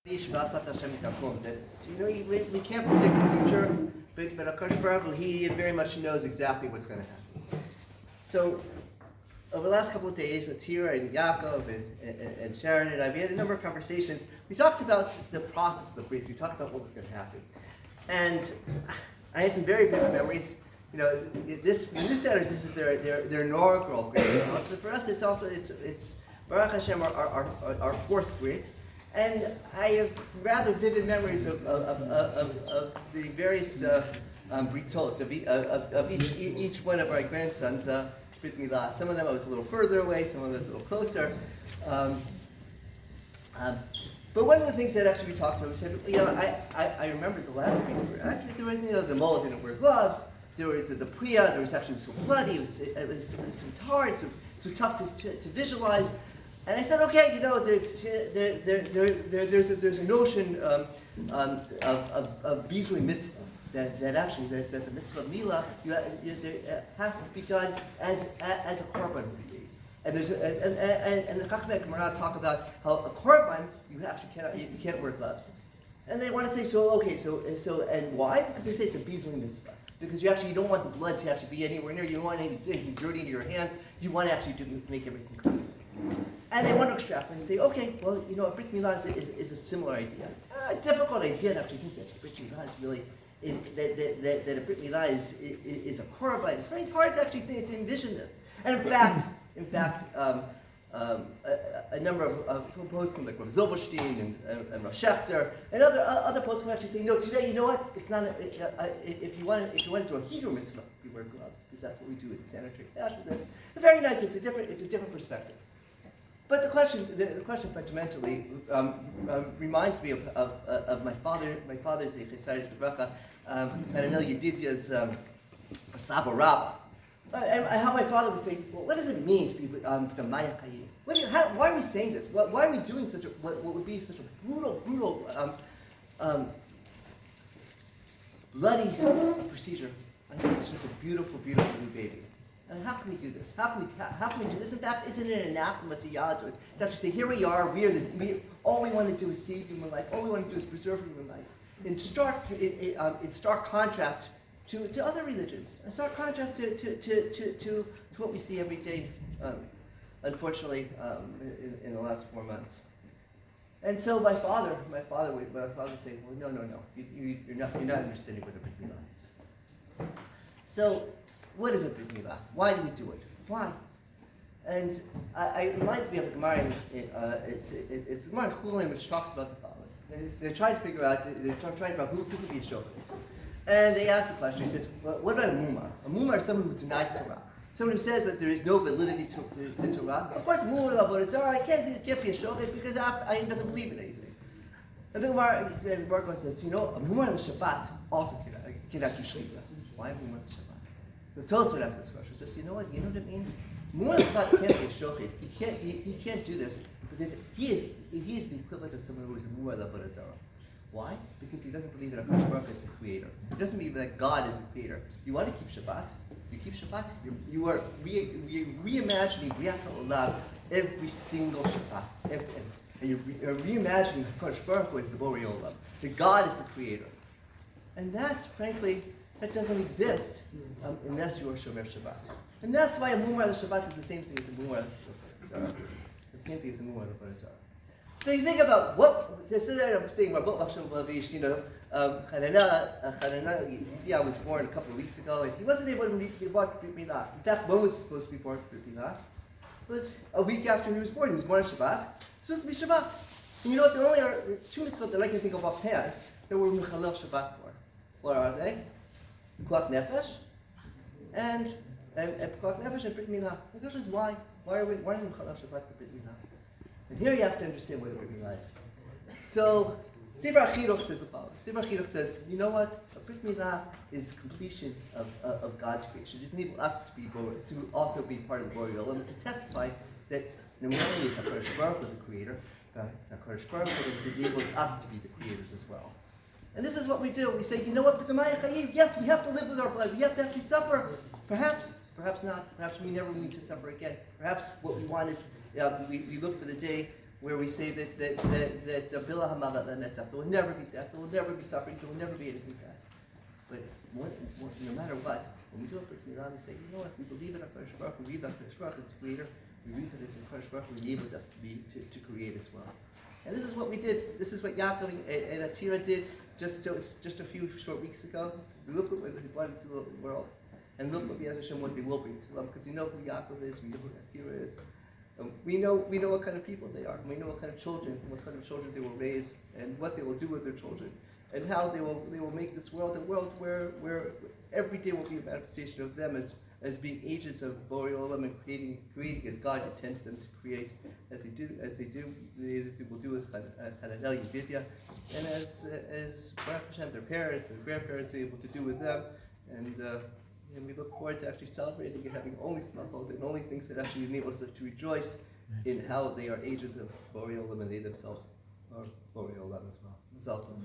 That, we can't predict the future, but HaKadosh Baruch Hu, He very much knows exactly what's going to happen. So, over the last couple of days, Atira and Ya'akov and Sharon and I, we had a number of conversations. We talked about the process of the Brit. We talked about what was going to happen. And I had some very vivid memories. This newsletters, this is their inaugural Brit. But for us, it's Baruch Hashem, our fourth Brit. And I have rather vivid memories of the various Britot, of each one of our grandsons' Brit Milah. Some of them I was a little further away, some of them I was a little closer. But one of the things that actually we talked about, we said, I remember the last Brit. Actually, there was, the mole didn't wear gloves. There was the priya. There was actually so bloody. It was so hard, so tough to visualize. And I said, okay, there's a notion of bizui mitzvah that actually that the mitzvah of milah has to be done as a korban would be. And the Chachmei Gemara talk about how a korban you actually can't wear gloves. And they want to say, so and why? Because they say it's a bizui mitzvah. Because you don't want the blood to actually be anywhere near you. You don't want anything dirty into your hands. You want to actually make everything clean. And they want to extrapolate and say, okay, well, a Brit Milah is a similar idea. A difficult idea to actually think that Brit Milah is really, that a Brit Milah is a korban. It's very hard to actually to envision this. And in fact, a number of poskim like Rav Zilberstein and Rav Shechter and other poskim actually say, no, today, it's not. If you want to do a Hebrew mitzvah, you wear gloves because that's what we do in sanitary fashion. That's very nice. It's a different perspective. But the question fundamentally reminds me of my father's Chesed Bracha, Khannanel Yedidia's Saba Rabbah. And how my father would say, well, what does it mean to be Damaya Kayim? Why are we saying this? Why are we doing what would be such a brutal, bloody procedure? I think it's just a beautiful, beautiful new baby. And how can we do this? How can we do this? In fact, isn't it an anathema to Yadud to actually say, here we are, all we want to do is save human life, all we want to do is preserve human life. In stark contrast to other religions, in stark contrast to what we see every day, unfortunately, in the last 4 months. And so my father would say, well, no, you're not understanding what a Brit Milah is. So, what is a Brit Milah? Why do we do it? Why? And it reminds me of a Gemara. It's a Gemara in Chulin which talks about the following. They're trying to figure out who could be a shofet. And they ask the question. He says, well, what about a mumar? A mumar is someone who denies Torah. Someone who says that there is no validity to Torah. Of course, mumar l'avodah can't be a shofet because he doesn't believe in anything. And the Gemara says, a mumar l'Shabbat also can actually shlita. Why mumar l'Shabbat? The Tosfot asks this question. He says, you know what it means? Mumar l'Shabbat can't be a shochet. He can't do this because he is the equivalent of someone who is a mumar l'avodah zarah. Why? Because he doesn't believe that HaKadosh Baruch Hu is the creator. He doesn't believe that God is the creator. You want to keep Shabbat? You keep Shabbat. You are reimagining Briat HaOlam every single Shabbat. And you're reimagining HaKadosh Baruch Hu as the Borei Olam. That God is the creator. And that, frankly, that doesn't exist unless you are Shomer Shabbat. And that's why a Mumar Shabbat is the same thing as a Mumar Zarah. The same thing as a Mumar Zarah. So you think about what, this is I'm saying, Khannanel Yedidia was born a couple of weeks ago, and he wasn't able to be born Brit Milah. In fact, when was he supposed to be born Brit Milah? It was a week after he was born. He was born on Shabbat. It was supposed to be Shabbat. And there only are two mitzvot that I can think of offhand that were Mechalel Shabbat for. What are they? Pekuach Nefesh and Pekuach Nefesh and Brit Milah. The question is why? Why are we Mechalel Shabbat for Brit Milah? And here you have to understand what a Brit Milah is. So, Sefer HaChinuch says the following. Sefer HaChinuch says, you know what? A Brit Milah is completion of God's creation. It doesn't enable us to also be part of the Borei Olam, to testify that not only is HaKadosh Baruch Hu the creator, it's HaKadosh Baruch Hu that enables us to be the creators as well. And this is what we do. We say, you know what? Yes, we have to live with our blood. We have to actually suffer. Perhaps not. Perhaps we never need to suffer again. Perhaps what we want is, we look for the day where we say that Bila Hamavat Lenetzach, there will never be death, there will never be suffering, there will never be anything bad. But no matter what, when we do it for Iran, we say, you know what, we believe in HaKadosh Baruch Hu, we believe that HaKadosh Baruch Hu is creator, we believe that it's HaKadosh Baruch Hu enabled us to create as well. And this is what we did. This is what Ya'akov and Atira did just a few short weeks ago. Look what they brought into the world. And look what what they will bring to them, because we know who Ya'akov is, we know who Atira is. We know what kind of people they are. We know what kind of children they will raise, and what they will do with their children, and how they will make this world a world where every day will be a manifestation of them as being agents of Borei Olam and creating as God intends them to create, as they will do with Hannah, Yedidia, and as Baruch Hashem, their parents and grandparents are able to do with them, and we look forward to actually celebrating and having only smachot and only things that actually enable us to rejoice in how they are agents of Borei Olam and they themselves are Borei Olam as well. Mazal tov.